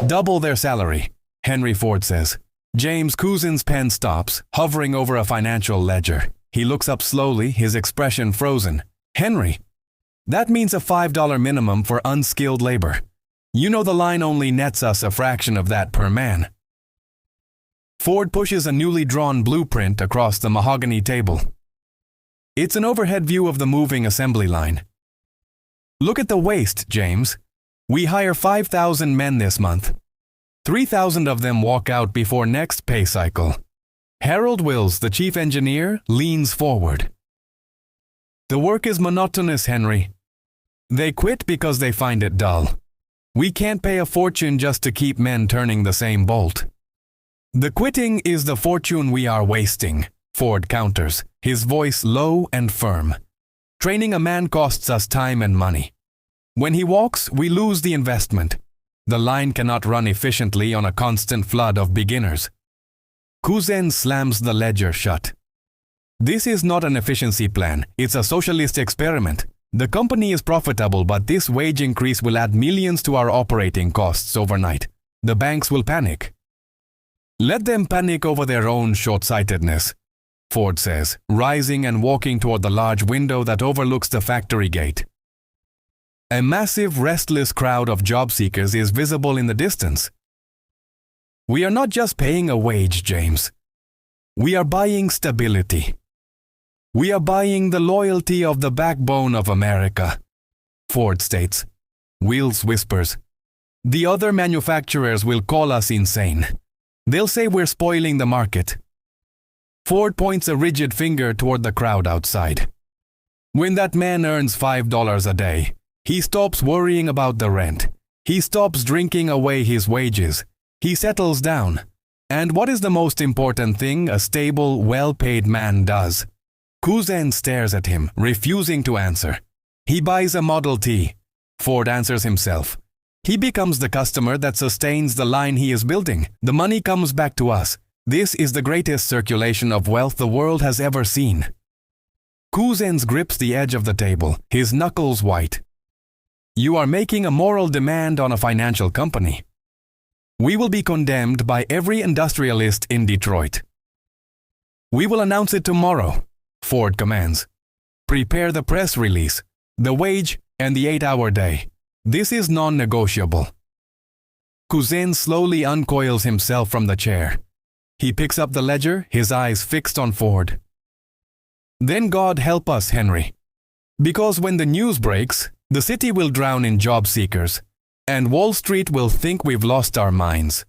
Double their salary, Henry Ford says. James Cousin's pen stops, hovering over a financial ledger. He looks up slowly, his expression frozen. Henry, that means a $5 minimum for unskilled labor. You know the line only nets us a fraction of that per man. Ford pushes a newly drawn blueprint across the mahogany table. It's an overhead view of the moving assembly line. Look at the waste, James. We hire 5,000 men this month. 3,000 of them walk out before next pay cycle. Harold Wills, the chief engineer, leans forward. The work is monotonous, Henry. They quit because they find it dull. We can't pay a fortune just to keep men turning the same bolt. The quitting is the fortune we are wasting, Ford counters, his voice low and firm. Training a man costs us time and money. When he walks, we lose the investment. The line cannot run efficiently on a constant flood of beginners. Cousin slams the ledger shut. This is not an efficiency plan, it's a socialist experiment. The company is profitable, but this wage increase will add millions to our operating costs overnight. The banks will panic. Let them panic over their own short-sightedness, Ford says, rising and walking toward the large window that overlooks the factory gate. A massive, restless crowd of job seekers is visible in the distance. We are not just paying a wage, James. We are buying stability. We are buying the loyalty of the backbone of America, Ford states. Wills whispers, the other manufacturers will call us insane. They'll say we're spoiling the market. Ford points a rigid finger toward the crowd outside. When that man earns $5 a day, he stops worrying about the rent. He stops drinking away his wages. He settles down. And what is the most important thing a stable, well-paid man does? Cousin stares at him, refusing to answer. He buys a Model T. Ford answers himself. He becomes the customer that sustains the line he is building. The money comes back to us. This is the greatest circulation of wealth the world has ever seen. Cousin grips the edge of the table, his knuckles white. You are making a moral demand on a financial company. We will be condemned by every industrialist in Detroit. We will announce it tomorrow, Ford commands. Prepare the press release, the wage, and the 8-hour day. This is non-negotiable. Cousin slowly uncoils himself from the chair. He picks up the ledger, his eyes fixed on Ford. Then God help us, Henry. Because when the news breaks, the city will drown in job seekers, and Wall Street will think we've lost our minds.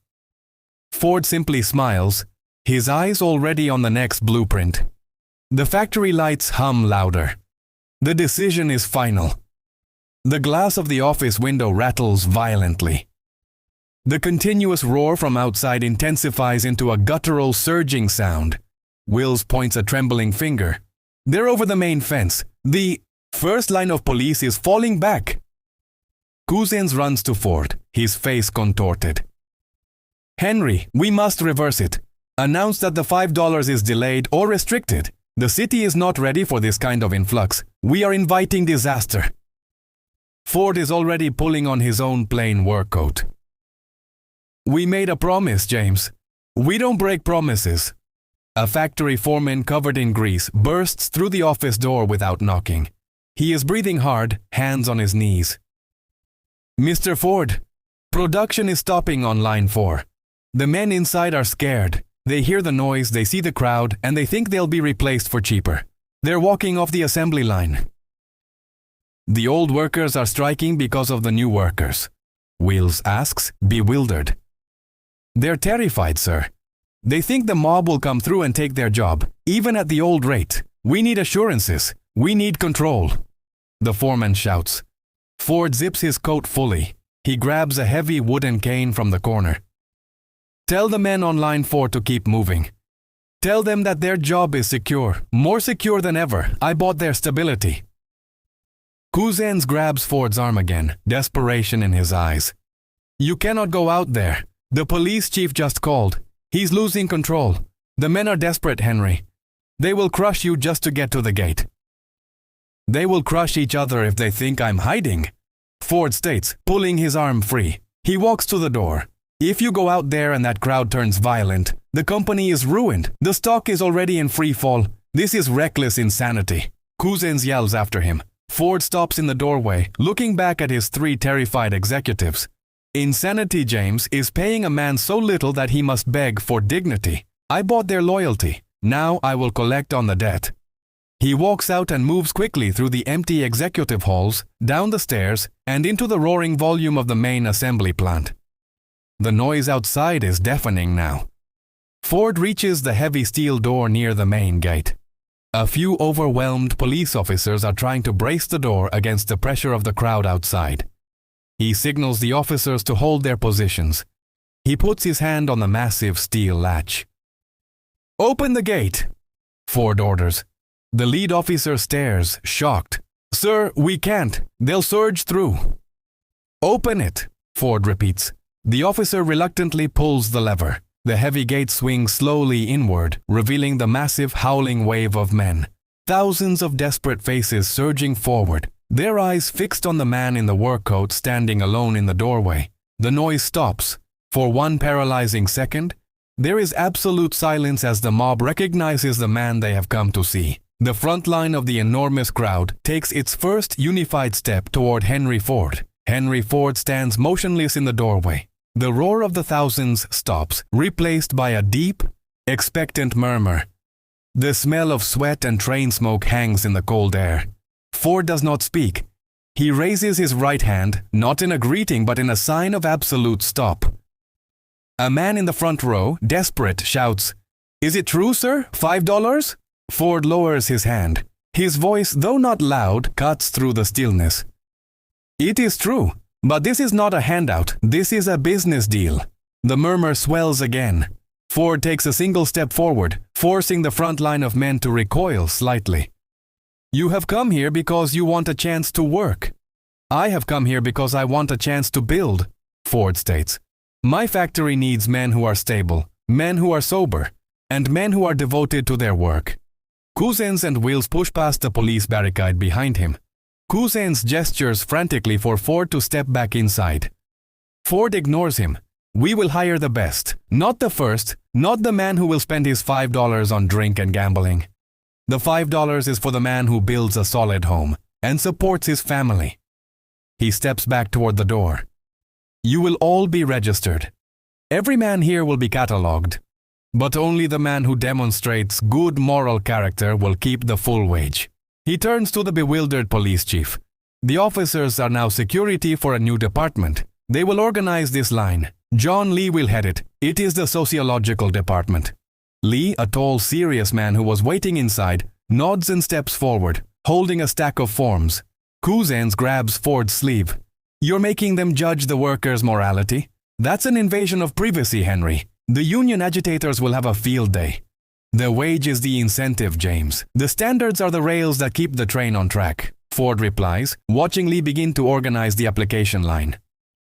Ford simply smiles, his eyes already on the next blueprint. The factory lights hum louder. The decision is final. The glass of the office window rattles violently. The continuous roar from outside intensifies into a guttural, surging sound. Wills points a trembling finger. They're over the main fence. The first line of police is falling back. Cousins runs to Ford, his face contorted. Henry, we must reverse it. Announce that the $5 is delayed or restricted. The city is not ready for this kind of influx. We are inviting disaster. Ford is already pulling on his own plain work coat. We made a promise, James. We don't break promises. A factory foreman covered in grease bursts through the office door without knocking. He is breathing hard, hands on his knees. Mr. Ford, production is stopping on line 4. The men inside are scared. They hear the noise, they see the crowd, and they think they'll be replaced for cheaper. They're walking off the assembly line. The old workers are striking because of the new workers. Wills asks, bewildered. They're terrified, sir. They think the mob will come through and take their job, even at the old rate. We need assurances. We need control. The foreman shouts. Ford zips his coat fully. He grabs a heavy wooden cane from the corner. Tell the men on line 4 to keep moving. Tell them that their job is secure, more secure than ever. I bought their stability. Cousins grabs Ford's arm again, desperation in his eyes. You cannot go out there. The police chief just called. He's losing control. The men are desperate, Henry. They will crush you just to get to the gate. They will crush each other if they think I'm hiding, Ford states, pulling his arm free. He walks to the door. If you go out there and that crowd turns violent, the company is ruined. The stock is already in free fall. This is reckless insanity. Cousins yells after him. Ford stops in the doorway, looking back at his three terrified executives. Insanity, James, is paying a man so little that he must beg for dignity. I bought their loyalty. Now I will collect on the debt. He walks out and moves quickly through the empty executive halls, down the stairs, and into the roaring volume of the main assembly plant. The noise outside is deafening now. Ford reaches the heavy steel door near the main gate. A few overwhelmed police officers are trying to brace the door against the pressure of the crowd outside. He signals the officers to hold their positions. He puts his hand on the massive steel latch. "Open the gate," Ford orders. The lead officer stares, shocked. "Sir, we can't. They'll surge through." "Open it," Ford repeats. The officer reluctantly pulls the lever. The heavy gate swings slowly inward, revealing the massive howling wave of men. Thousands of desperate faces surging forward, their eyes fixed on the man in the work coat standing alone in the doorway. The noise stops. For one paralyzing second, there is absolute silence as the mob recognizes the man they have come to see. The front line of the enormous crowd takes its first unified step toward Henry Ford. Henry Ford stands motionless in the doorway. The roar of the thousands stops, replaced by a deep, expectant murmur. The smell of sweat and train smoke hangs in the cold air. Ford does not speak. He raises his right hand, not in a greeting but in a sign of absolute stop. A man in the front row, desperate, shouts, "Is it true, sir? $5? Ford lowers his hand. His voice, though not loud, cuts through the stillness. "It is true. But this is not a handout. This is a business deal." The murmur swells again. Ford takes a single step forward, forcing the front line of men to recoil slightly. "You have come here because you want a chance to work. I have come here because I want a chance to build," Ford states. "My factory needs men who are stable, men who are sober, and men who are devoted to their work." Cousins and Wills push past the police barricade behind him. Cousins gestures frantically for Ford to step back inside. Ford ignores him. "We will hire the best, not the first, not the man who will spend his $5 on drink and gambling. The $5 is for the man who builds a solid home and supports his family." He steps back toward the door. "You will all be registered. Every man here will be catalogued. But only the man who demonstrates good moral character will keep the full wage." He turns to the bewildered police chief. The officers are now security for a new department. They will organize this line. John Lee will head it. It is the Sociological Department. Lee, a tall, serious man who was waiting inside, nods and steps forward, holding a stack of forms. Cousins grabs Ford's sleeve. "You're making them judge the workers' morality? That's an invasion of privacy, Henry. The union agitators will have a field day." "The wage is the incentive, James. The standards are the rails that keep the train on track," Ford replies, watching Lee begin to organize the application line.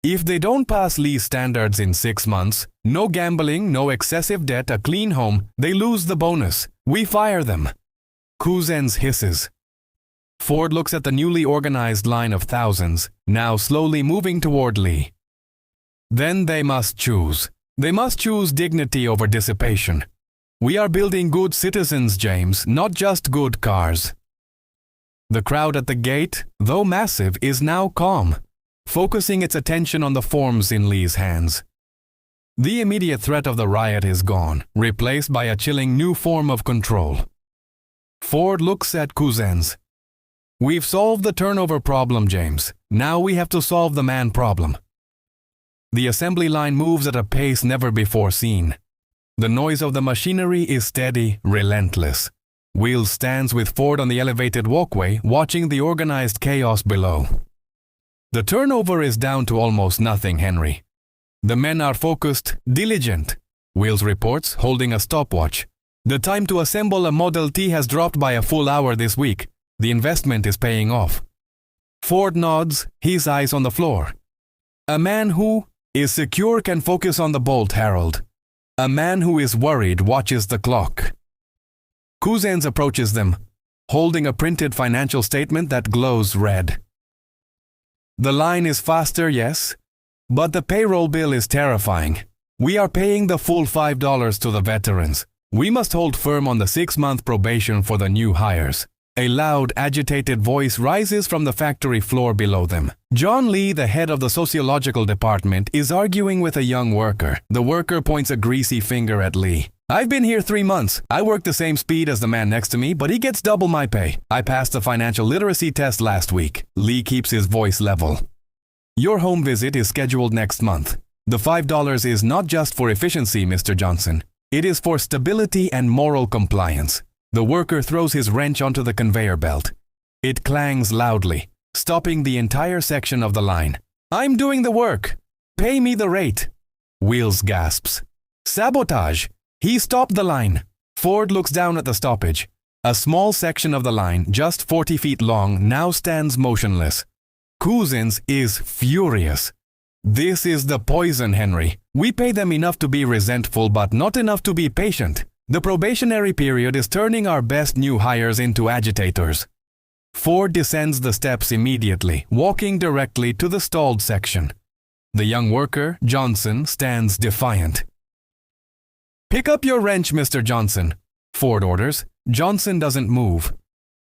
"If they don't pass Lee's standards in 6 months, no gambling, no excessive debt, a clean home, they lose the bonus. We fire them." Cousins hisses. Ford looks at the newly organized line of thousands, now slowly moving toward Lee. "Then they must choose. They must choose dignity over dissipation. We are building good citizens, James, not just good cars." The crowd at the gate, though massive, is now calm, focusing its attention on the forms in Lee's hands. The immediate threat of the riot is gone, replaced by a chilling new form of control. Ford looks at Cousins. "We've solved the turnover problem, James. Now we have to solve the man problem." The assembly line moves at a pace never before seen. The noise of the machinery is steady, relentless. Wills stands with Ford on the elevated walkway, watching the organized chaos below. "The turnover is down to almost nothing, Henry. The men are focused, diligent," Wills reports, holding a stopwatch. "The time to assemble a Model T has dropped by a full hour this week. The investment is paying off." Ford nods, his eyes on the floor. "A man who is secure can focus on the bolt, Harold. A man who is worried watches the clock." Cousins approaches them, holding a printed financial statement that glows red. "The line is faster, yes, But the payroll bill is terrifying. We are paying the full $5 to the veterans. We must hold firm on the 6-month probation for the new hires. A loud, agitated voice rises from the factory floor below them. John Lee, the head of the Sociological Department, is arguing with a young worker. The worker points a greasy finger at Lee. I've been here 3 months. I work the same speed as the man next to me, but he gets double my pay. I passed the financial literacy test last week. Lee keeps his voice level. Your home visit is scheduled next month. The $5 is not just for efficiency, Mr. Johnson. It is for stability and moral compliance. The worker throws his wrench onto the conveyor belt. It clangs loudly, stopping the entire section of the line. I'm doing the work. Pay me the rate. Wheels gasps. Sabotage. He stopped the line. Ford looks down at the stoppage. A small section of the line, just 40 feet long, now stands motionless. Cousins is furious. This is the poison, Henry. We pay them enough to be resentful, but not enough to be patient. The probationary period is turning our best new hires into agitators. Ford descends the steps immediately, walking directly to the stalled section. The young worker, Johnson, stands defiant. Pick up your wrench, Mr. Johnson, Ford orders. Johnson doesn't move.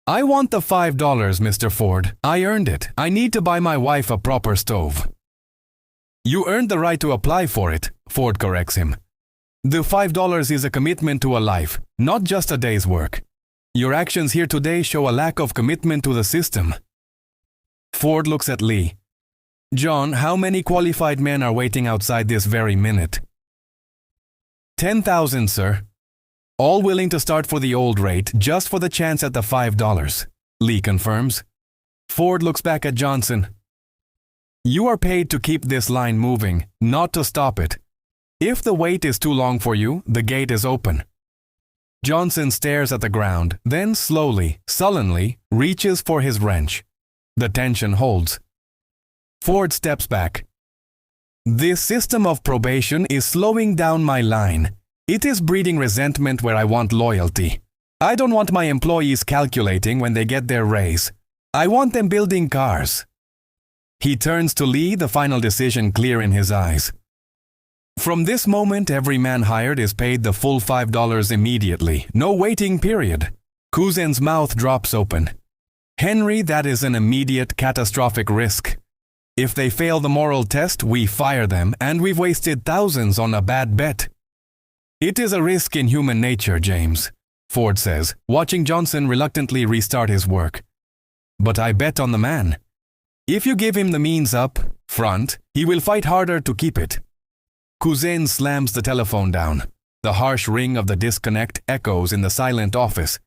I want the $5, Mr. Ford. I earned it. I need to buy my wife a proper stove. You earned the right to apply for it, Ford corrects him. The $5 is a commitment to a life, not just a day's work. Your actions here today show a lack of commitment to the system. Ford looks at Lee. John, how many qualified men are waiting outside this very minute? 10,000, sir. All willing to start for the old rate, just for the chance at the $5, Lee confirms. Ford looks back at Johnson. You are paid to keep this line moving, not to stop it. If the wait is too long for you, the gate is open. Johnson stares at the ground, then slowly, sullenly, reaches for his wrench. The tension holds. Ford steps back. This system of probation is slowing down my line. It is breeding resentment where I want loyalty. I don't want my employees calculating when they get their raise. I want them building cars. He turns to Lee, the final decision clear in his eyes. From this moment, every man hired is paid the full $5 immediately, no waiting period. Cousin's mouth drops open. Henry, that is an immediate catastrophic risk. If they fail the moral test, we fire them, and we've wasted thousands on a bad bet. It is a risk in human nature, James, Ford says, watching Johnson reluctantly restart his work. But I bet on the man. If you give him the means up front, he will fight harder to keep it. Cousin slams the telephone down. The harsh ring of the disconnect echoes in the silent office.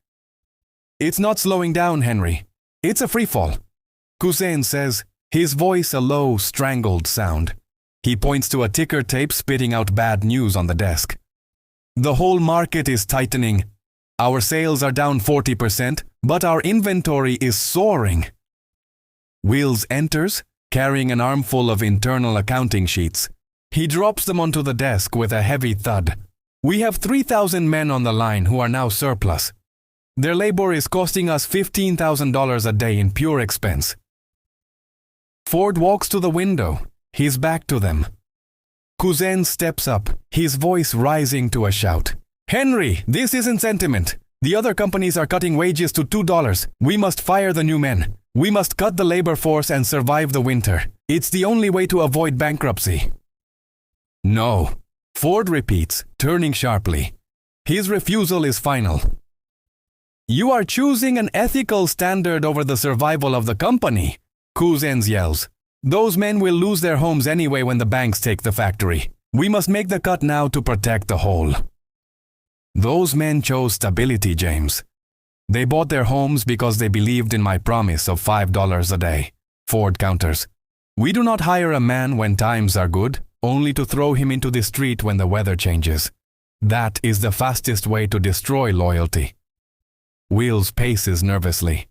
It's not slowing down, Henry. It's a freefall. Cousin says, his voice a low, strangled sound. He points to a ticker tape spitting out bad news on the desk. The whole market is tightening. Our sales are down 40%, but our inventory is soaring. Wills enters, carrying an armful of internal accounting sheets. He drops them onto the desk with a heavy thud. We have 3,000 men on the line who are now surplus. Their labor is costing us $15,000 a day in pure expense. Ford walks to the window, his back to them. Cousin steps up, his voice rising to a shout. Henry, this isn't sentiment. The other companies are cutting wages to $2. We must fire the new men. We must cut the labor force and survive the winter. It's the only way to avoid bankruptcy. No, Ford repeats, turning sharply. His refusal is final. You are choosing an ethical standard over the survival of the company, Cousins yells. Those men will lose their homes anyway when the banks take the factory. We must make the cut now to protect the whole. Those men chose stability, James. They bought their homes because they believed in my promise of $5 a day, Ford counters. We do not hire a man when times are good, only to throw him into the street when the weather changes. That is the fastest way to destroy loyalty. Wheels paces nervously.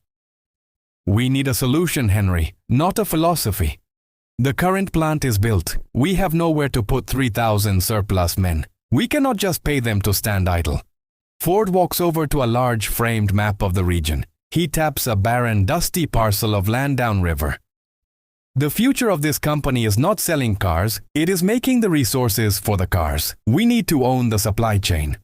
We need a solution, Henry, not a philosophy. The current plant is built. We have nowhere to put 3,000 surplus men. We cannot just pay them to stand idle. Ford walks over to a large framed map of the region. He taps a barren, dusty parcel of land downriver. The future of this company is not selling cars, it is making the resources for the cars. We need to own the supply chain.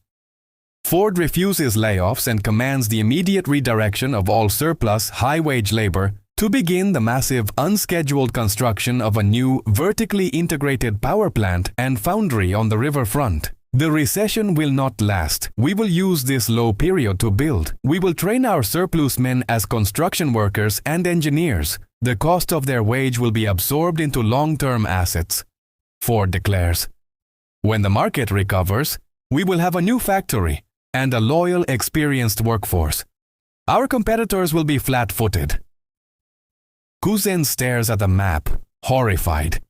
Ford refuses layoffs and commands the immediate redirection of all surplus, high-wage labor to begin the massive, unscheduled construction of a new, vertically integrated power plant and foundry on the riverfront. The recession will not last. We will use this low period to build. We will train our surplus men as construction workers and engineers. The cost of their wage will be absorbed into long-term assets, Ford declares. When the market recovers, we will have a new factory and a loyal, experienced workforce. Our competitors will be flat-footed. Cousin stares at the map, horrified.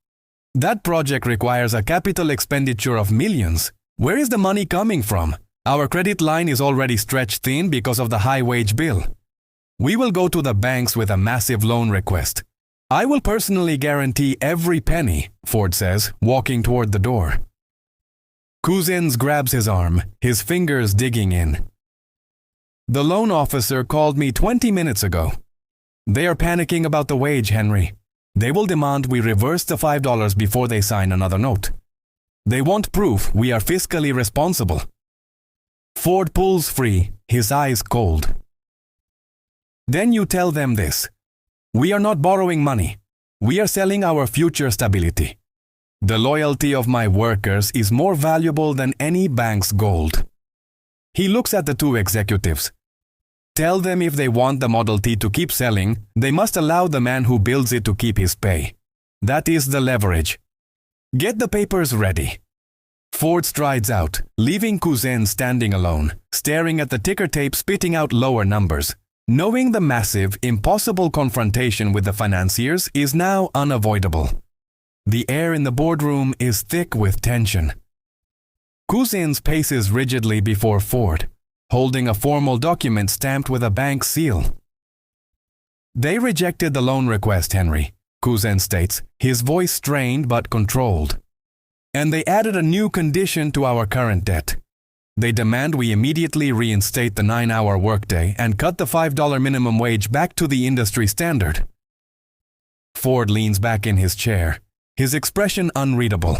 That project requires a capital expenditure of millions. Where is the money coming from? Our credit line is already stretched thin because of the high-wage bill. We will go to the banks with a massive loan request. I will personally guarantee every penny, Ford says, walking toward the door. Cousins grabs his arm, his fingers digging in. The loan officer called me 20 minutes ago. They are panicking about the wage, Henry. They will demand we reverse the $5 before they sign another note. They want proof we are fiscally responsible. Ford pulls free, his eyes cold. Then you tell them this. We are not borrowing money. We are selling our future stability. The loyalty of my workers is more valuable than any bank's gold. He looks at the two executives. Tell them if they want the Model T to keep selling, they must allow the man who builds it to keep his pay. That is the leverage. Get the papers ready. Ford strides out, leaving Cousin standing alone, staring at the ticker tape spitting out lower numbers. Knowing the massive, impossible confrontation with the financiers is now unavoidable. The air in the boardroom is thick with tension. Cousins paces rigidly before Ford, holding a formal document stamped with a bank seal. They rejected the loan request, Henry, Cousin states, his voice strained but controlled. And they added a new condition to our current debt. They demand we immediately reinstate the 9-hour workday and cut the $5 minimum wage back to the industry standard. Ford leans back in his chair, his expression unreadable.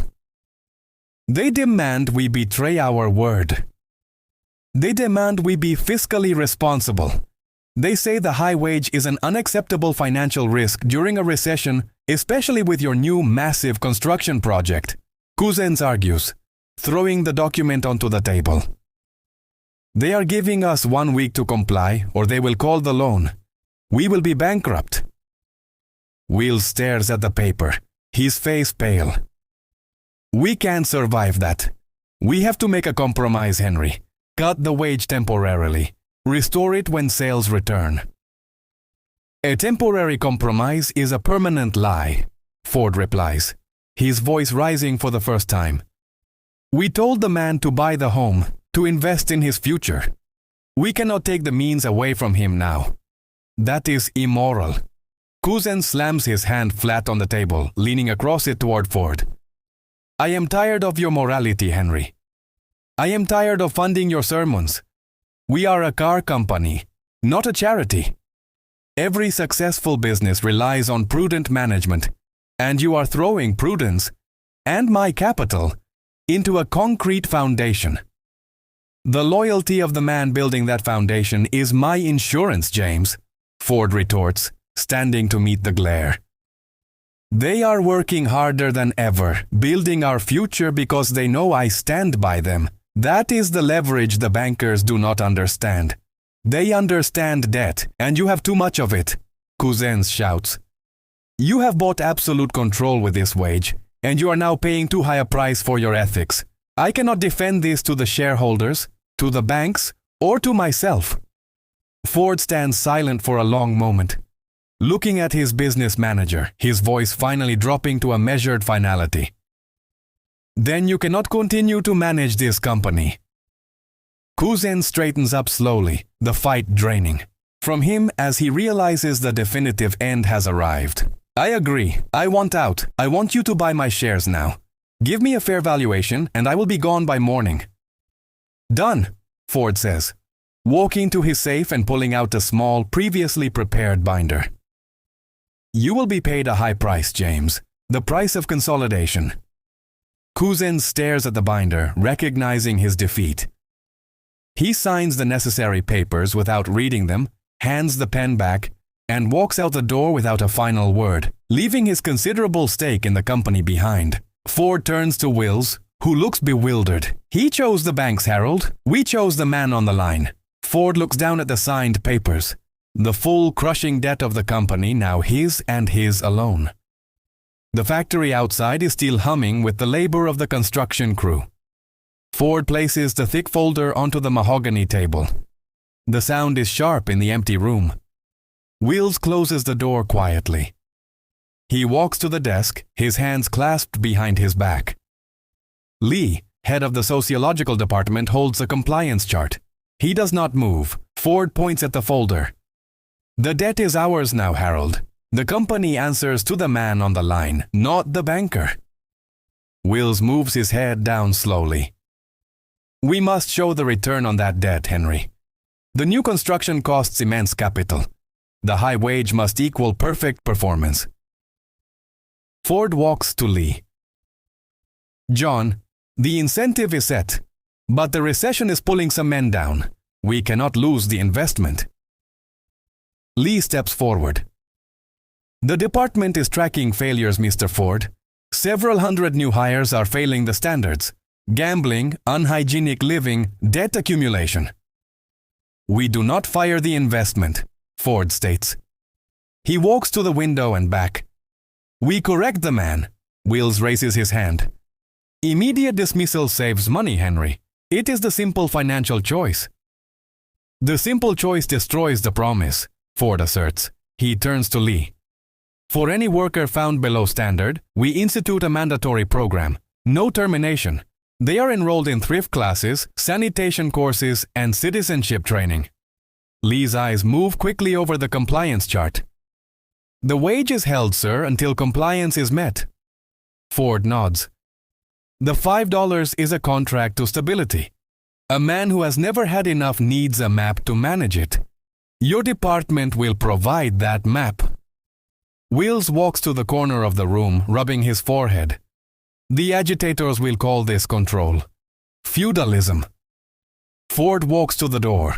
They demand we betray our word. They demand we be fiscally responsible. They say the high wage is an unacceptable financial risk during a recession, especially with your new massive construction project. Cousins argues, throwing the document onto the table. They are giving us 1 week to comply, or they will call the loan. We will be bankrupt. Will stares at the paper, his face pale. We can't survive that. We have to make a compromise, Henry. Cut the wage temporarily. Restore it when sales return. A temporary compromise is a permanent lie, Ford replies, his voice rising for the first time. We told the man to buy the home, to invest in his future. We cannot take the means away from him now. That is immoral. Cousin slams his hand flat on the table, leaning across it toward Ford. I am tired of your morality, Henry. I am tired of funding your sermons. We are a car company, not a charity. Every successful business relies on prudent management, and you are throwing prudence, and my capital, into a concrete foundation. The loyalty of the man building that foundation is my insurance, James, Ford retorts, standing to meet the glare. They are working harder than ever, building our future because they know I stand by them. That is the leverage the bankers do not understand. They understand debt, and you have too much of it, Cousins shouts. You have bought absolute control with this wage, and you are now paying too high a price for your ethics. I cannot defend this to the shareholders, to the banks, or to myself. Ford stands silent for a long moment, looking at his business manager, his voice finally dropping to a measured finality. Then you cannot continue to manage this company. Cousin straightens up slowly, the fight draining from him as he realizes the definitive end has arrived. I agree. I want out. I want you to buy my shares now. Give me a fair valuation and I will be gone by morning. Done, Ford says, walking to his safe and pulling out a small, previously prepared binder. You will be paid a high price, James. The price of consolidation. Cousins stares at the binder, recognizing his defeat. He signs the necessary papers without reading them, hands the pen back, and walks out the door without a final word, leaving his considerable stake in the company behind. Ford turns to Wills, who looks bewildered. He chose the banks, Harold. We chose the man on the line. Ford looks down at the signed papers. The full crushing debt of the company, now his and his alone. The factory outside is still humming with the labor of the construction crew. Ford places the thick folder onto the mahogany table. The sound is sharp in the empty room. Wills closes the door quietly. He walks to the desk, his hands clasped behind his back. Lee, head of the Sociological Department, holds a compliance chart. He does not move. Ford points at the folder. The debt is ours now, Harold. The company answers to the man on the line, not the banker. Wills moves his head down slowly. We must show the return on that debt, Henry. The new construction costs immense capital. The high wage must equal perfect performance. Ford walks to Lee. John, the incentive is set, but the recession is pulling some men down. We cannot lose the investment. Lee steps forward. The department is tracking failures, Mr. Ford. Several hundred new hires are failing the standards. Gambling, unhygienic living, debt accumulation. We do not fire the investment, Ford states. He walks to the window and back. We correct the man. Wills raises his hand. Immediate dismissal saves money, Henry. It is the simple financial choice. The simple choice destroys the promise, Ford asserts. He turns to Lee. For any worker found below standard, we institute a mandatory program. No termination. They are enrolled in thrift classes, sanitation courses, and citizenship training. Lee's eyes move quickly over the compliance chart. The wage is held, sir, until compliance is met. Ford nods. The $5 is a contract to stability. A man who has never had enough needs a map to manage it. Your department will provide that map. Wills walks to the corner of the room, rubbing his forehead. The agitators will call this control. Feudalism. Ford walks to the door.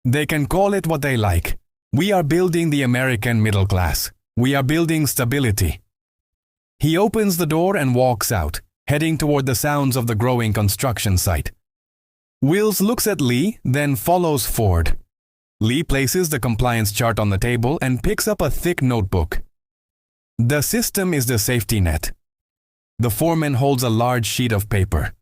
They can call it what they like. We are building the American middle class. We are building stability. He opens the door and walks out, heading toward the sounds of the growing construction site. Wills looks at Lee, then follows Ford. Lee places the compliance chart on the table and picks up a thick notebook. The system is the safety net. The foreman holds a large sheet of paper.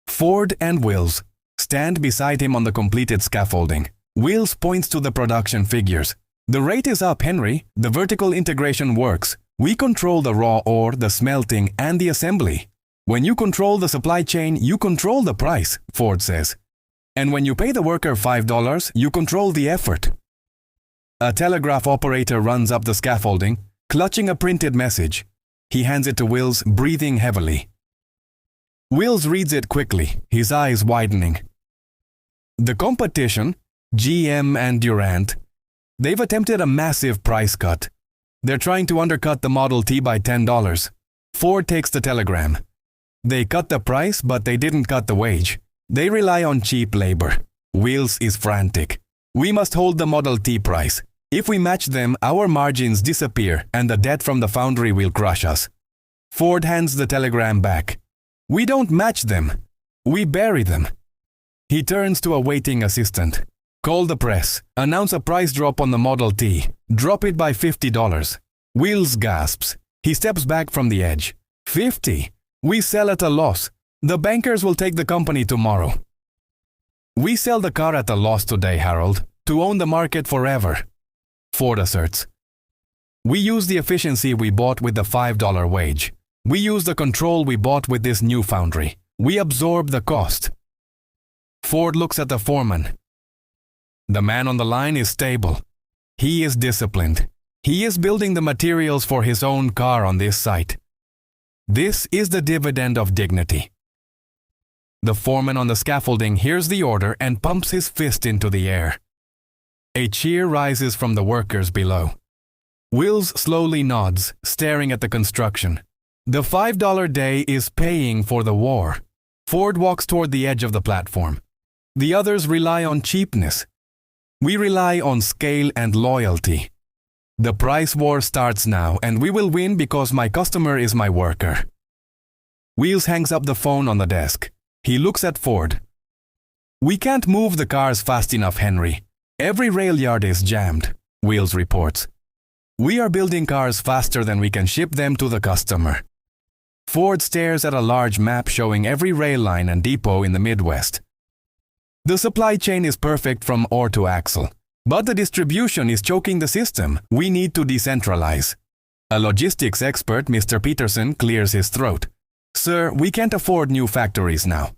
Ford and Wills stand beside him on the completed scaffolding. Wills points to the production figures. The rate is up, Henry. The vertical integration works. We control the raw ore, the smelting, and the assembly. When you control the supply chain, you control the price, Ford says. And when you pay the worker $5, you control the effort. A telegraph operator runs up the scaffolding, clutching a printed message. He hands it to Wills, breathing heavily. Wills reads it quickly, his eyes widening. The competition, GM and Durant, they've attempted a massive price cut. They're trying to undercut the Model T by $10. Ford takes the telegram. They cut the price, but they didn't cut the wage. They rely on cheap labor. Wills is frantic. We must hold the Model T price. If we match them, our margins disappear and the debt from the foundry will crush us. Ford hands the telegram back. We don't match them. We bury them. He turns to a waiting assistant. Call the press. Announce a price drop on the Model T. Drop it by $50. Wills gasps. He steps back from the edge. 50. We sell at a loss. The bankers will take the company tomorrow. We sell the car at a loss today, Harold, to own the market forever. Ford asserts. We use the efficiency we bought with the $5 wage. We use the control we bought with this new foundry. We absorb the cost. Ford looks at the foreman. The man on the line is stable. He is disciplined. He is building the materials for his own car on this site. This is the dividend of dignity. The foreman on the scaffolding hears the order and pumps his fist into the air. A cheer rises from the workers below. Wills slowly nods, staring at the construction. The $5 day is paying for the war. Ford walks toward the edge of the platform. The others rely on cheapness. We rely on scale and loyalty. The price war starts now, and we will win because my customer is my worker. Wheels hangs up the phone on the desk. He looks at Ford. We can't move the cars fast enough, Henry. Every rail yard is jammed, Wheels reports. We are building cars faster than we can ship them to the customer. Ford stares at a large map showing every rail line and depot in the Midwest. The supply chain is perfect from ore to axle, but the distribution is choking the system. We need to decentralize. A logistics expert, Mr. Peterson, clears his throat. Sir, we can't afford new factories now.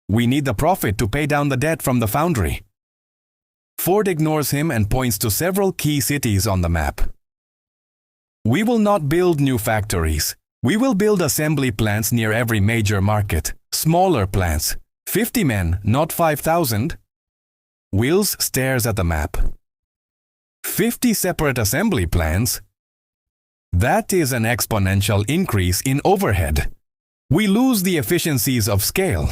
We need the profit to pay down the debt from the foundry. Ford ignores him and points to several key cities on the map. We will not build new factories. We will build assembly plants near every major market. Smaller plants. 50 men, not 5,000. Wheels stares at the map. 50 separate assembly plants? That is an exponential increase in overhead. We lose the efficiencies of scale.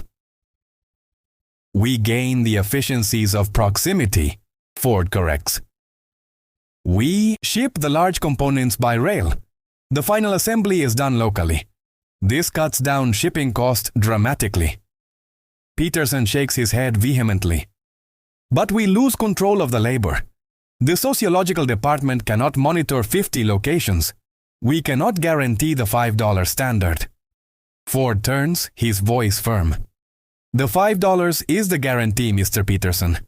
We gain the efficiencies of proximity, Ford corrects. We ship the large components by rail. The final assembly is done locally. This cuts down shipping costs dramatically. Peterson shakes his head vehemently. But we lose control of the labor. The Sociological Department cannot monitor 50 locations. We cannot guarantee the $5 standard. Ford turns, his voice firm. The $5 is the guarantee, Mr. Peterson.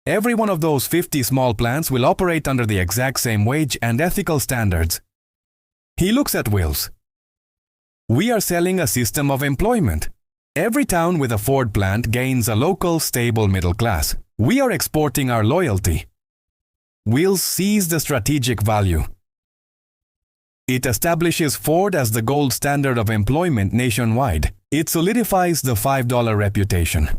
Every one of those 50 small plants will operate under the exact same wage and ethical standards. He looks at Wills. We are selling a system of employment. Every town with a Ford plant gains a local, stable middle class. We are exporting our loyalty. Wills sees the strategic value. It establishes Ford as the gold standard of employment nationwide. It solidifies the $5 reputation.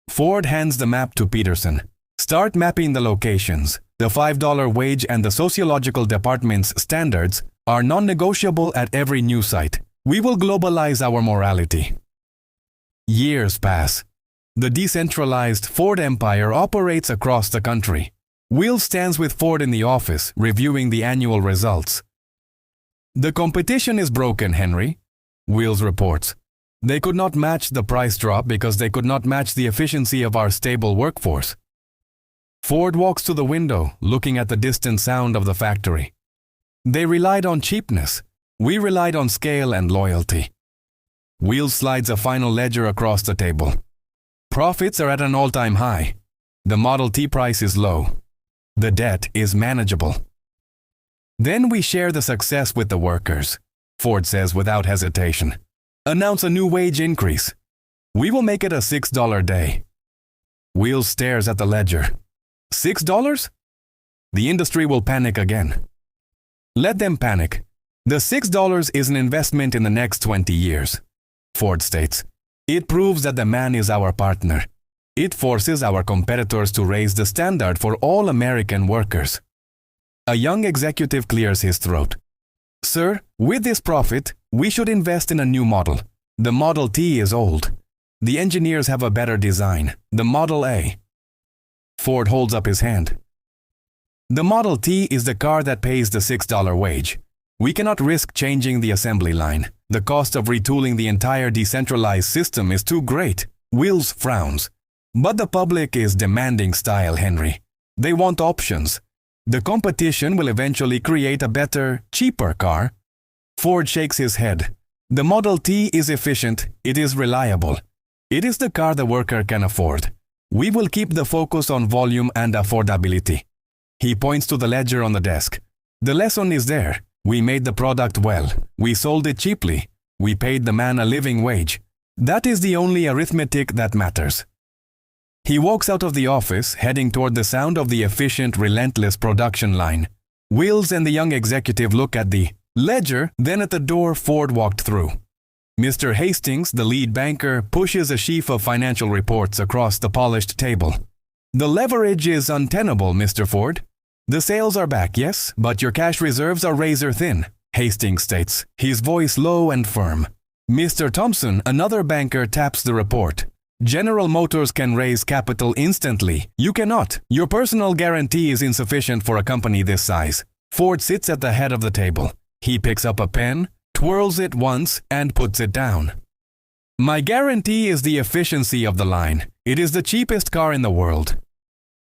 Ford hands the map to Peterson. Start mapping the locations. The $5 wage and the Sociological Department's standards are non-negotiable at every new site. We will globalize our morality. Years pass. The decentralized Ford empire operates across the country. Will stands with Ford in the office, reviewing the annual results. The competition is broken, Henry, Wills reports. They could not match the price drop because they could not match the efficiency of our stable workforce. Ford walks to the window, looking at the distant sound of the factory. They relied on cheapness. We relied on scale and loyalty. Wills slides a final ledger across the table. Profits are at an all-time high. The Model T price is low. The debt is manageable. Then we share the success with the workers, Ford says without hesitation. Announce a new wage increase. We will make it a $6 day. Wills stares at the ledger. $6? The industry will panic again. Let them panic. The $6 is an investment in the next 20 years, Ford states. It proves that the man is our partner. It forces our competitors to raise the standard for all American workers. A young executive clears his throat. Sir, with this profit, we should invest in a new model. The Model T is old. The engineers have a better design, the Model A. Ford holds up his hand. The Model T is the car that pays the $6 wage. We cannot risk changing the assembly line. The cost of retooling the entire decentralized system is too great. Wills frowns. But the public is demanding style, Henry. They want options. The competition will eventually create a better, cheaper car. Ford shakes his head. The Model T is efficient. It is reliable. It is the car the worker can afford. We will keep the focus on volume and affordability. He points to the ledger on the desk. The lesson is there. We made the product well. We sold it cheaply. We paid the man a living wage. That is the only arithmetic that matters. He walks out of the office, heading toward the sound of the efficient, relentless production line. Wills and the young executive look at the ledger, then at the door Ford walked through. Mr. Hastings, the lead banker, pushes a sheaf of financial reports across the polished table. The leverage is untenable, Mr. Ford. The sales are back, yes, but your cash reserves are razor thin, Hastings states, his voice low and firm. Mr. Thompson, another banker, taps the report. General Motors can raise capital instantly. You cannot. Your personal guarantee is insufficient for a company this size. Ford sits at the head of the table. He picks up a pen, twirls it once, and puts it down. My guarantee is the efficiency of the line. It is the cheapest car in the world.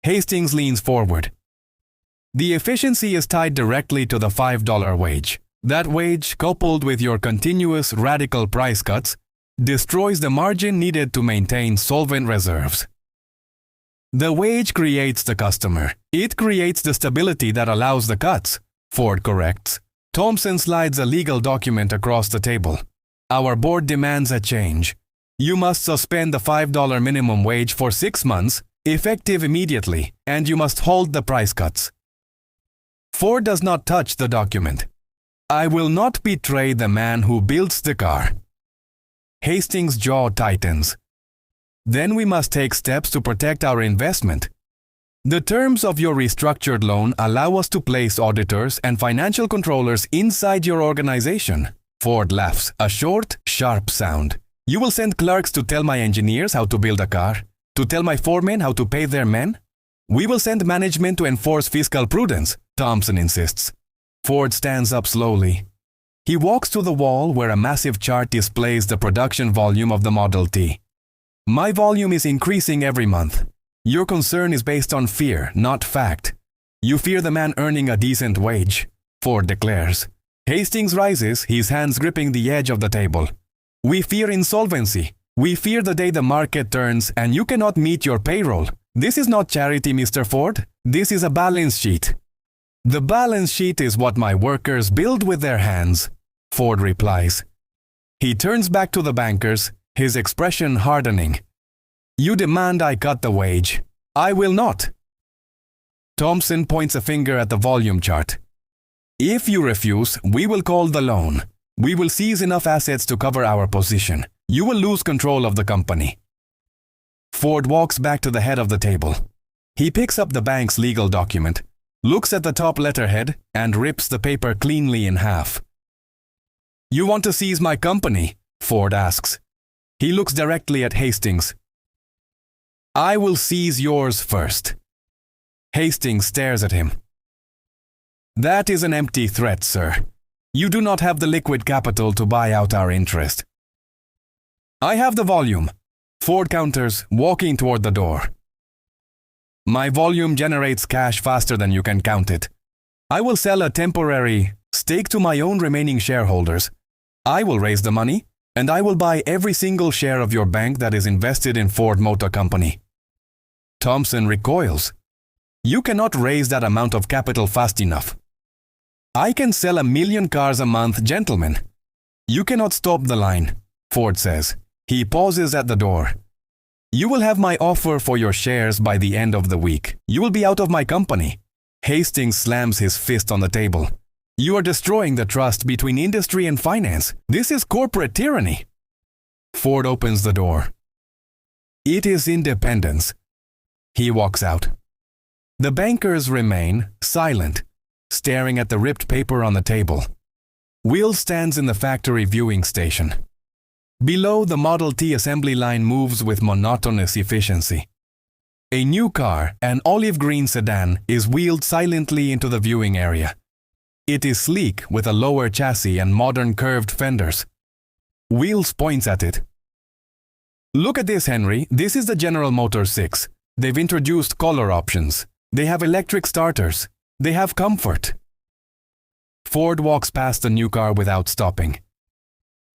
Hastings leans forward. The efficiency is tied directly to the $5 wage. That wage, coupled with your continuous radical price cuts, destroys the margin needed to maintain solvent reserves. The wage creates the customer. It creates the stability that allows the cuts, Ford corrects. Thompson slides a legal document across the table. Our board demands a change. You must suspend the $5 minimum wage for 6 months, effective immediately, and you must hold the price cuts. Ford does not touch the document. I will not betray the man who builds the car. Hastings' jaw tightens. Then we must take steps to protect our investment. The terms of your restructured loan allow us to place auditors and financial controllers inside your organization. Ford laughs, a short, sharp sound. You will send clerks to tell my engineers how to build a car? To tell my foremen how to pay their men? We will send management to enforce fiscal prudence, Thompson insists. Ford stands up slowly. He walks to the wall where a massive chart displays the production volume of the Model T. My volume is increasing every month. Your concern is based on fear, not fact. You fear the man earning a decent wage, Ford declares. Hastings rises, his hands gripping the edge of the table. We fear insolvency. We fear the day the market turns and you cannot meet your payroll. This is not charity, Mr. Ford. This is a balance sheet. The balance sheet is what my workers build with their hands, Ford replies. He turns back to the bankers, his expression hardening. You demand I cut the wage. I will not. Thompson points a finger at the volume chart. If you refuse, we will call the loan. We will seize enough assets to cover our position. You will lose control of the company. Ford walks back to the head of the table. He picks up the bank's legal document, looks at the top letterhead, and rips the paper cleanly in half. You want to seize my company? Ford asks. He looks directly at Hastings. I will seize yours first. Hastings stares at him. That is an empty threat, sir. You do not have the liquid capital to buy out our interest. I have the volume. Ford counters, walking toward the door. My volume generates cash faster than you can count it. I will sell a temporary stake to my own remaining shareholders. I will raise the money, and I will buy every single share of your bank that is invested in Ford Motor Company. Thompson recoils. You cannot raise that amount of capital fast enough. I can sell 1 million cars a month, gentlemen. You cannot stop the line, Ford says. He pauses at the door. You will have my offer for your shares by the end of the week. You will be out of my company. Hastings slams his fist on the table. You are destroying the trust between industry and finance. This is corporate tyranny. Ford opens the door. It is independence. He walks out. The bankers remain silent, staring at the ripped paper on the table. Will stands in the factory viewing station. Below, the Model T assembly line moves with monotonous efficiency. A new car, an olive green sedan, is wheeled silently into the viewing area. It is sleek with a lower chassis and modern curved fenders. Wheels points at it. Look at this, Henry. This is the General Motors 6. They've introduced color options. They have electric starters. They have comfort. Ford walks past the new car without stopping.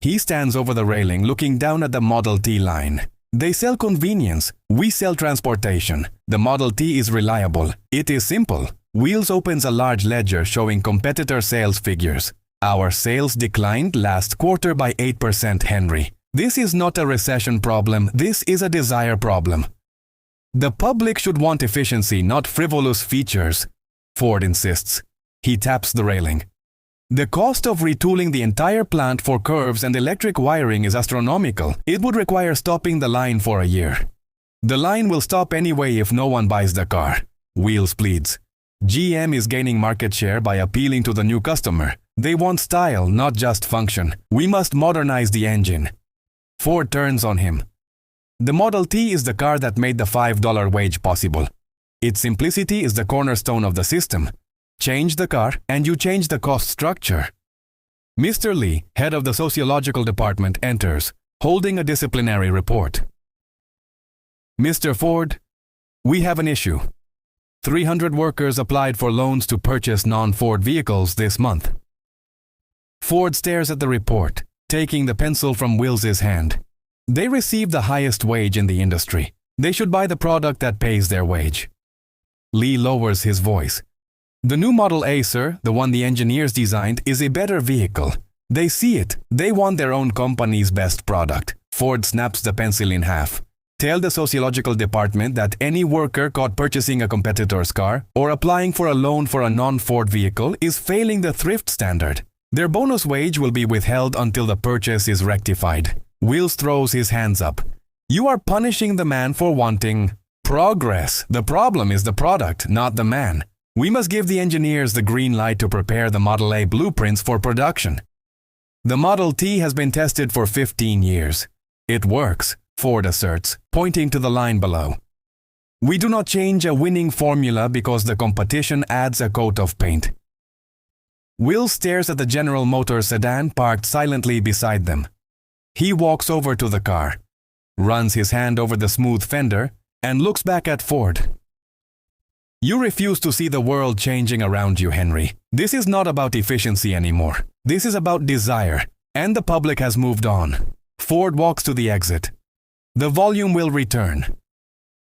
He stands over the railing looking down at the Model T line. They sell convenience. We sell transportation. The Model T is reliable. It is simple. Wheels opens a large ledger showing competitor sales figures. Our sales declined last quarter by 8%, Henry. This is not a recession problem. This is a desire problem. The public should want efficiency, not frivolous features, Ford insists. He taps the railing. The cost of retooling the entire plant for curves and electric wiring is astronomical. It would require stopping the line for a year. The line will stop anyway if no one buys the car, Wheels pleads. GM is gaining market share by appealing to the new customer. They want style, not just function. We must modernize the engine. Ford turns on him. The Model T is the car that made the $5 wage possible. Its simplicity is the cornerstone of the system. Change the car and you change the cost structure. Mr. Lee, head of the Sociological Department, enters, holding a disciplinary report. Mr. Ford, we have an issue. 300 workers applied for loans to purchase non-Ford vehicles this month. Ford stares at the report, taking the pencil from Wills's hand. They receive the highest wage in the industry. They should buy the product that pays their wage. Lee lowers his voice. The new Model A, sir, the one the engineers designed, is a better vehicle. They see it. They want their own company's best product. Ford snaps the pencil in half. Tell the Sociological Department that any worker caught purchasing a competitor's car or applying for a loan for a non-Ford vehicle is failing the thrift standard. Their bonus wage will be withheld until the purchase is rectified. Wills throws his hands up. You are punishing the man for wanting progress. The problem is the product, not the man. We must give the engineers the green light to prepare the Model A blueprints for production. The Model T has been tested for 15 years. It works, Ford asserts, pointing to the line below. We do not change a winning formula because the competition adds a coat of paint. Will stares at the General Motors sedan parked silently beside them. He walks over to the car, runs his hand over the smooth fender, and looks back at Ford. You refuse to see the world changing around you, Henry. This is not about efficiency anymore. This is about desire, and the public has moved on. Ford walks to the exit. The volume will return.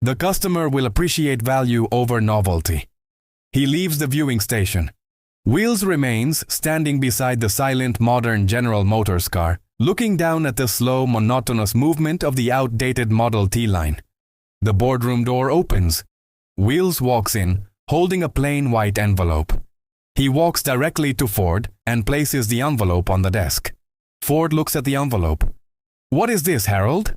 The customer will appreciate value over novelty. He leaves the viewing station. Wills remains standing beside the silent, modern General Motors car, looking down at the slow, monotonous movement of the outdated Model T line. The boardroom door opens. Wills walks in, holding a plain white envelope. He walks directly to Ford and places the envelope on the desk. Ford looks at the envelope. What is this, Harold?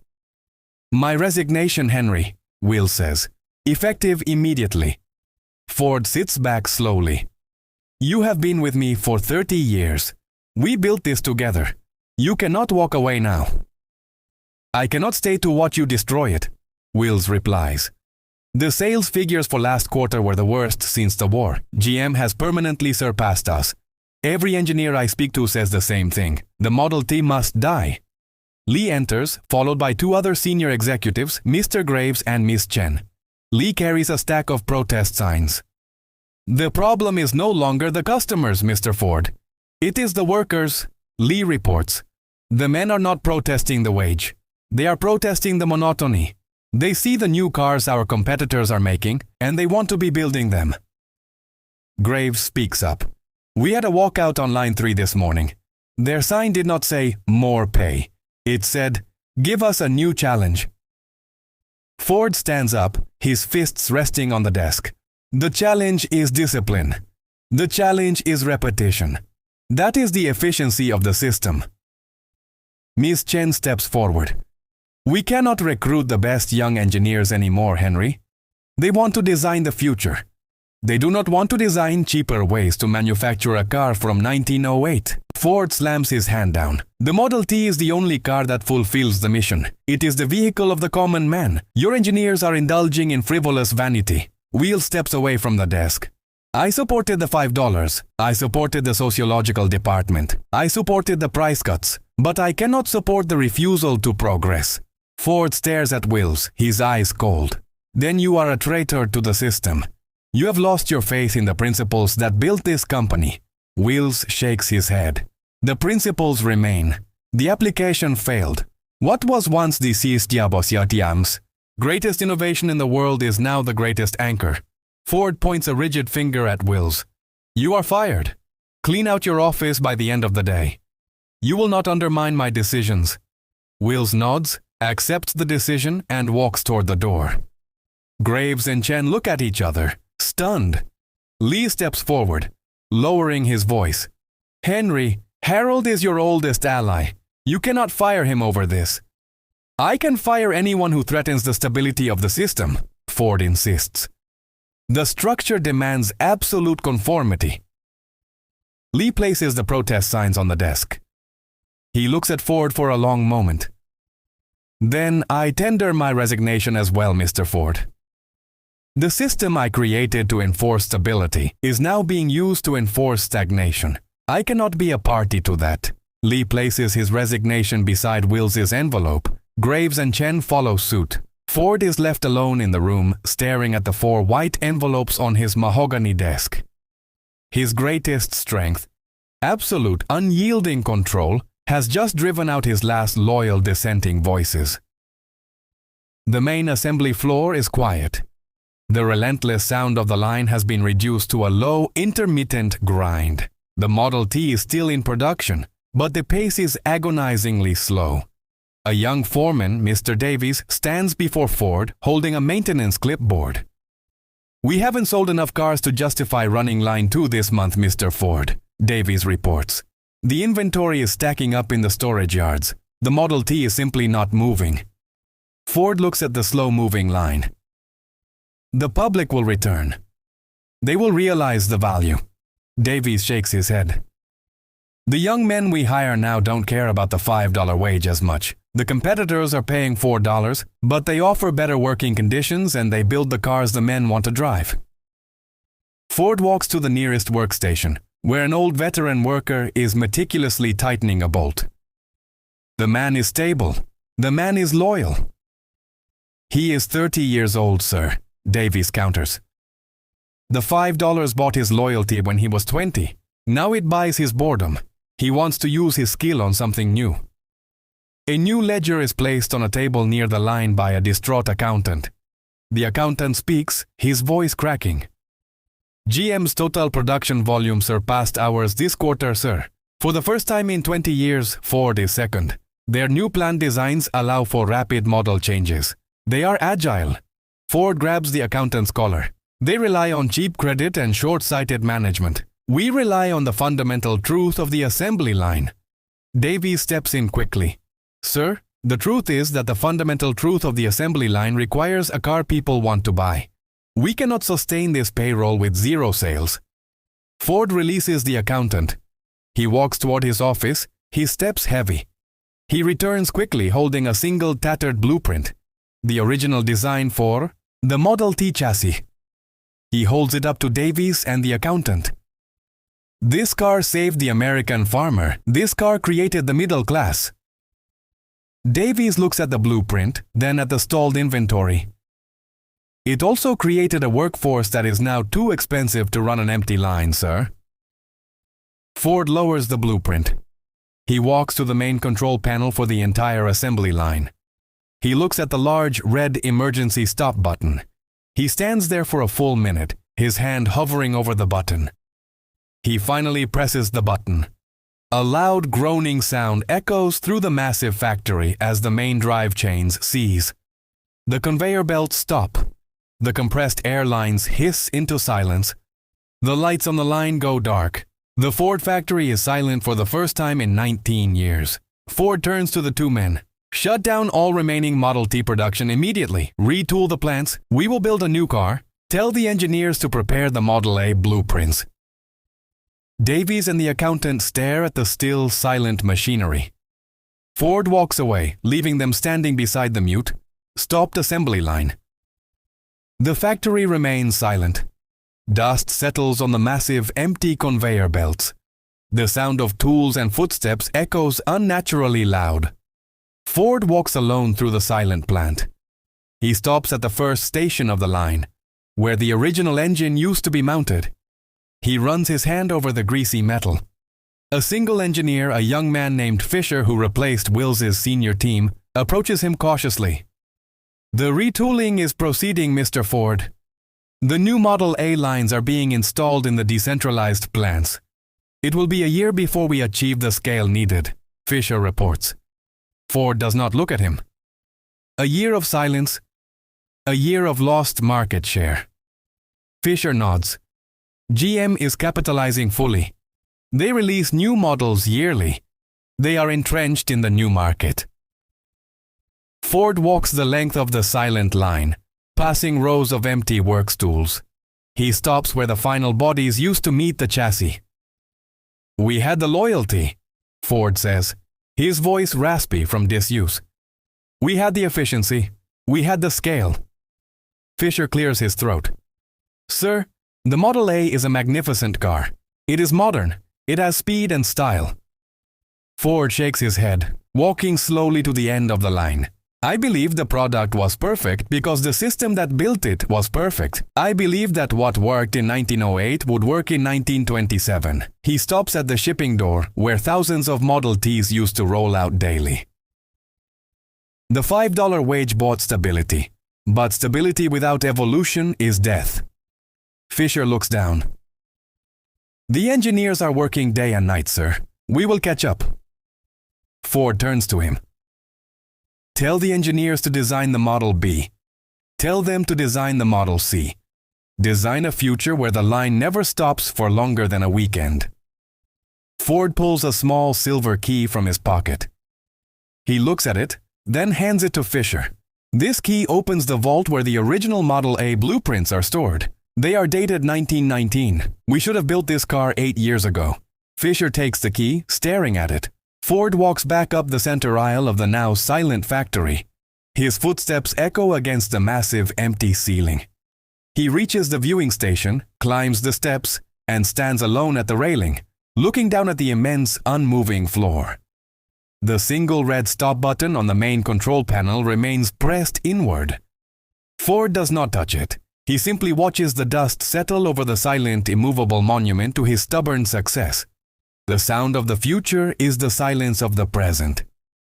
My resignation, Henry, Wills says. Effective immediately. Ford sits back slowly. You have been with me for 30 years. We built this together. You cannot walk away now. I cannot stay to watch you destroy it, Wills replies. The sales figures for last quarter were the worst since the war. GM has permanently surpassed us. Every engineer I speak to says the same thing. The Model T must die. Lee enters, followed by two other senior executives, Mr. Graves and Miss Chen. Lee carries a stack of protest signs. The problem is no longer the customers, Mr. Ford. It is the workers, Lee reports. The men are not protesting the wage. They are protesting the monotony. They see the new cars our competitors are making, and they want to be building them. Graves speaks up. We had a walkout on line 3 this morning. Their sign did not say, more pay. It said, give us a new challenge. Ford stands up, his fists resting on the desk. The challenge is discipline. The challenge is repetition. That is the efficiency of the system. Miss Chen steps forward. We cannot recruit the best young engineers anymore, Henry. They want to design the future. They do not want to design cheaper ways to manufacture a car from 1908. Ford slams his hand down. The Model T is the only car that fulfills the mission. It is the vehicle of the common man. Your engineers are indulging in frivolous vanity. Will steps away from the desk. I supported the $5. I supported the Sociological Department. I supported the price cuts. But I cannot support the refusal to progress. Ford stares at Wills, his eyes cold. Then you are a traitor to the system. You have lost your faith in the principles that built this company. Wills shakes his head. The principles remain. The application failed. What was once the diabosiatiams? Greatest innovation in the world is now the greatest anchor. Ford points a rigid finger at Wills. You are fired. Clean out your office by the end of the day. You will not undermine my decisions. Wills nods, accepts the decision, and walks toward the door. Graves and Chen look at each other, stunned. Lee steps forward, lowering his voice. Henry, Harold is your oldest ally. You cannot fire him over this. I can fire anyone who threatens the stability of the system, Ford insists. The structure demands absolute conformity. Lee places the protest signs on the desk. He looks at Ford for a long moment. Then I tender my resignation as well, Mr. Ford. The system I created to enforce stability is now being used to enforce stagnation. I cannot be a party to that. Lee places his resignation beside Wills's envelope. Graves and Chen follow suit. Ford is left alone in the room, staring at the 4 white envelopes on his mahogany desk. His greatest strength, absolute, unyielding control, has just driven out his last loyal dissenting voices. The main assembly floor is quiet. The relentless sound of the line has been reduced to a low, intermittent grind. The Model T is still in production, but the pace is agonizingly slow. A young foreman, Mr. Davies, stands before Ford holding a maintenance clipboard. "We haven't sold enough cars to justify running line 2 this month, Mr. Ford," Davies reports. "The inventory is stacking up in the storage yards. The Model T is simply not moving." Ford looks at the slow-moving line. "The public will return. They will realize the value." Davies shakes his head. "The young men we hire now don't care about the $5 wage as much. The competitors are paying $4, but they offer better working conditions and they build the cars the men want to drive." Ford walks to the nearest workstation, where an old veteran worker is meticulously tightening a bolt. The man is stable. The man is loyal. "He is 30 years old, sir," Davies counters. "The $5 bought his loyalty when he was 20. Now it buys his boredom. He wants to use his skill on something new." A new ledger is placed on a table near the line by a distraught accountant. The accountant speaks, his voice cracking. "GM's total production volume surpassed ours this quarter, sir. For the first time in 20 years, Ford is second. Their new plant designs allow for rapid model changes. They are agile." Ford grabs the accountant's collar. "They rely on cheap credit and short-sighted management. We rely on the fundamental truth of the assembly line." Davies steps in quickly. "Sir, the truth is that the fundamental truth of the assembly line requires a car people want to buy. We cannot sustain this payroll with 0 sales." Ford releases the accountant. He walks toward his office, his steps heavy. He returns quickly holding a single tattered blueprint, the original design for the Model T chassis. He holds it up to Davies and the accountant. "This car saved the American farmer. This car created the middle class." Davies looks at the blueprint, then at the stalled inventory. "It also created a workforce that is now too expensive to run an empty line, sir." Ford lowers the blueprint. He walks to the main control panel for the entire assembly line. He looks at the large red emergency stop button. He stands there for a full minute, his hand hovering over the button. He finally presses the button. A loud groaning sound echoes through the massive factory as the main drive chains seize. The conveyor belts stop. The compressed air lines hiss into silence. The lights on the line go dark. The Ford factory is silent for the first time in 19 years. Ford turns to the 2 men. "Shut down all remaining Model T production immediately. Retool the plants. We will build a new car. Tell the engineers to prepare the Model A blueprints." Davies and the accountant stare at the still, silent machinery. Ford walks away, leaving them standing beside the mute, stopped assembly line. The factory remains silent. Dust settles on the massive, empty conveyor belts. The sound of tools and footsteps echoes unnaturally loud. Ford walks alone through the silent plant. He stops at the first station of the line, where the original engine used to be mounted. He runs his hand over the greasy metal. A single engineer, a young man named Fisher who replaced Wills's senior team, approaches him cautiously. "The retooling is proceeding, Mr. Ford. The new Model A lines are being installed in the decentralized plants. It will be a year before we achieve the scale needed," Fisher reports. Ford does not look at him. A year of silence. A year of lost market share. Fisher nods. GM is capitalizing fully. They release new models yearly. They are entrenched in the new market. Ford walks the length of the silent line, passing rows of empty work stools. He stops where the final bodies used to meet the chassis. "We had the loyalty," Ford says, his voice raspy from disuse. "We had the efficiency. We had the scale." Fisher clears his throat. "Sir, the Model A is a magnificent car. It is modern. It has speed and style." Ford shakes his head, walking slowly to the end of the line. "I believe the product was perfect because the system that built it was perfect. I believe that what worked in 1908 would work in 1927. He stops at the shipping door where thousands of Model Ts used to roll out daily. The $5 wage bought stability, but stability without evolution is death. Fisher looks down. "The engineers are working day and night, sir. We will catch up." Ford turns to him. "Tell the engineers to design the Model B. Tell them to design the Model C. Design a future where the line never stops for longer than a weekend." Ford pulls a small silver key from his pocket. He looks at it, then hands it to Fisher. This key opens the vault where the original Model A blueprints are stored. They are dated 1919. We should have built this car 8 years ago. Fisher takes the key, staring at it. Ford walks back up the center aisle of the now silent factory. His footsteps echo against the massive empty ceiling. He reaches the viewing station, climbs the steps, and stands alone at the railing, looking down at the immense, unmoving floor. The single red stop button on the main control panel remains pressed inward. Ford does not touch it. He simply watches the dust settle over the silent, immovable monument to his stubborn success. The sound of the future is the silence of the present.